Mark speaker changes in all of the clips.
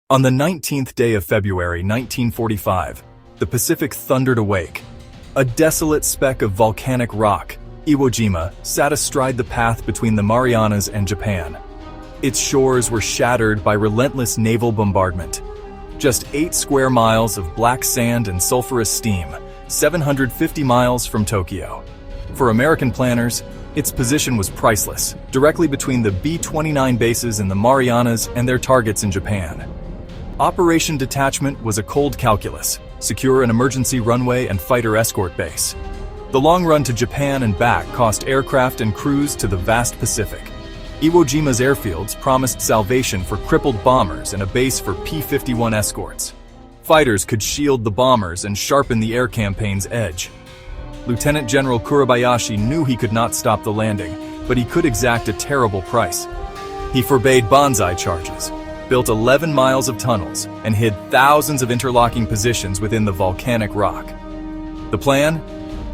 Speaker 1: On the 19th day of February 1945, the Pacific thundered awake. A desolate speck of volcanic rock, Iwo Jima, sat astride the path between the Marianas and Japan. Its shores were shattered by relentless naval bombardment. Just 8 square miles of black sand and sulfurous steam, 750 miles from Tokyo. For American planners, its position was priceless, directly between the B-29 bases in the Marianas and their targets in Japan. Operation Detachment was a cold calculus: secure an emergency runway and fighter escort base. The long run to Japan and back cost aircraft and crews to the vast Pacific. Iwo Jima's airfields promised salvation for crippled bombers and a base for P-51 escorts. Fighters could shield the bombers and sharpen the air campaign's edge. Lieutenant General Kurabayashi knew he could not stop the landing, but he could exact a terrible price. He forbade bonsai charges, built 11 miles of tunnels, and hid thousands of interlocking positions within the volcanic rock. The plan?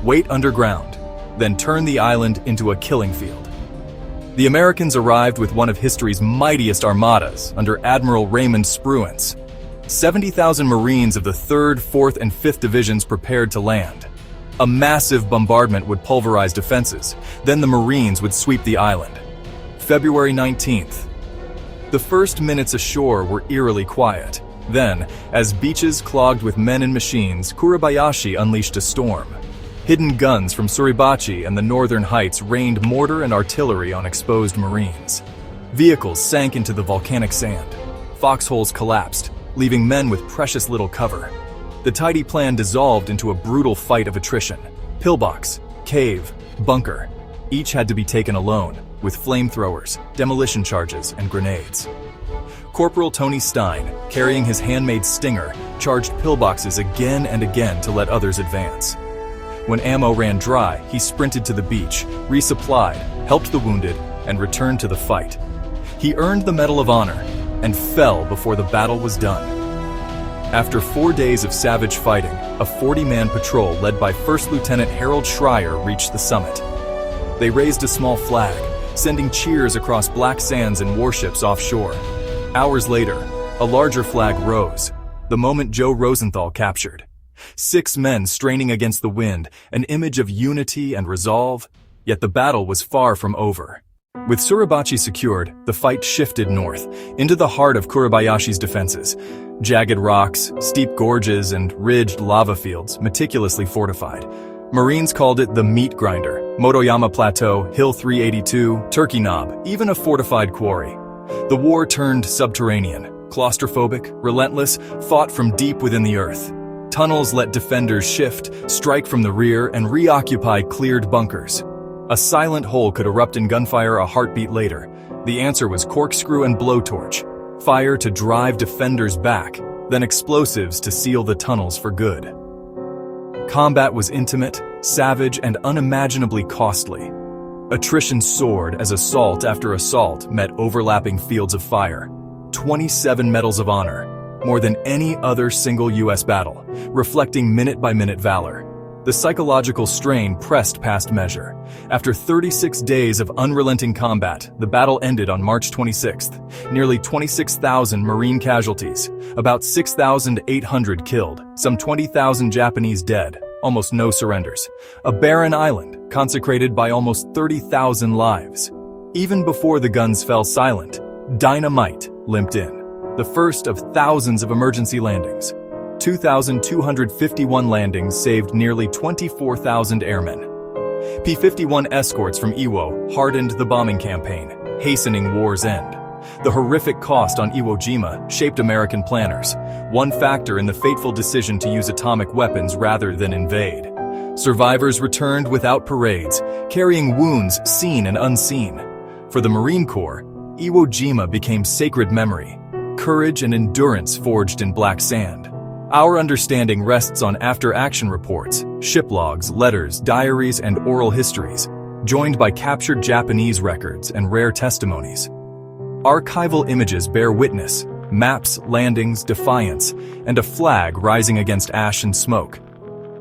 Speaker 1: Wait underground, then turn the island into a killing field. The Americans arrived with one of history's mightiest armadas under Admiral Raymond Spruance. 70,000 Marines of the 3rd, 4th, and 5th Divisions prepared to land. A massive bombardment would pulverize defenses, then the Marines would sweep the island. February 19th. The first minutes ashore were eerily quiet. Then, as beaches clogged with men and machines, Kurabayashi unleashed a storm. Hidden guns from Suribachi and the northern heights rained mortar and artillery on exposed Marines. Vehicles sank into the volcanic sand. Foxholes collapsed, leaving men with precious little cover. The tidy plan dissolved into a brutal fight of attrition. Pillbox, cave, bunker, each had to be taken alone, with flamethrowers, demolition charges, and grenades. Corporal Tony Stein, carrying his handmade stinger, charged pillboxes again and again to let others advance. When ammo ran dry, he sprinted to the beach, resupplied, helped the wounded, and returned to the fight. He earned the Medal of Honor and fell before the battle was done. After 4 days of savage fighting, a 40-man patrol led by First Lieutenant Harold Schreier reached the summit. They raised a small flag, sending cheers across black sands and warships offshore. Hours later, a larger flag rose, the moment Joe Rosenthal captured. 6 men straining against the wind, an image of unity and resolve, yet the battle was far from over. With Suribachi secured, the fight shifted north, into the heart of Kurabayashi's defenses. Jagged rocks, steep gorges, and ridged lava fields, meticulously fortified. Marines called it the meat grinder, Motoyama Plateau, Hill 382, Turkey Knob, even a fortified quarry. The war turned subterranean, claustrophobic, relentless, fought from deep within the earth. Tunnels let defenders shift, strike from the rear, and reoccupy cleared bunkers. A silent hole could erupt in gunfire a heartbeat later. The answer was corkscrew and blowtorch, fire to drive defenders back, then explosives to seal the tunnels for good. Combat was intimate, savage, and unimaginably costly. Attrition soared as assault after assault met overlapping fields of fire. 27 Medals of Honor, more than any other single U.S. battle, reflecting minute-by-minute valor. The psychological strain pressed past measure. After 36 days of unrelenting combat, the battle ended on March 26th. Nearly 26,000 Marine casualties, about 6,800 killed, some 20,000 Japanese dead, almost no surrenders. A barren island, consecrated by almost 30,000 lives. Even before the guns fell silent, dynamite limped in, the first of thousands of emergency landings. 2,251 landings saved nearly 24,000 airmen. P-51 escorts from Iwo hardened the bombing campaign, hastening war's end. The horrific cost on Iwo Jima shaped American planners, one factor in the fateful decision to use atomic weapons rather than invade. Survivors returned without parades, carrying wounds seen and unseen. For the Marine Corps, Iwo Jima became sacred memory, courage and endurance forged in black sand. Our understanding rests on after-action reports, ship logs, letters, diaries, and oral histories, joined by captured Japanese records and rare testimonies. Archival images bear witness, maps, landings, defiance, and a flag rising against ash and smoke.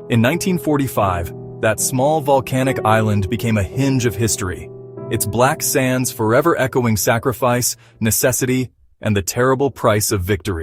Speaker 1: In 1945, that small volcanic island became a hinge of history, its black sands forever echoing sacrifice, necessity, and the terrible price of victory.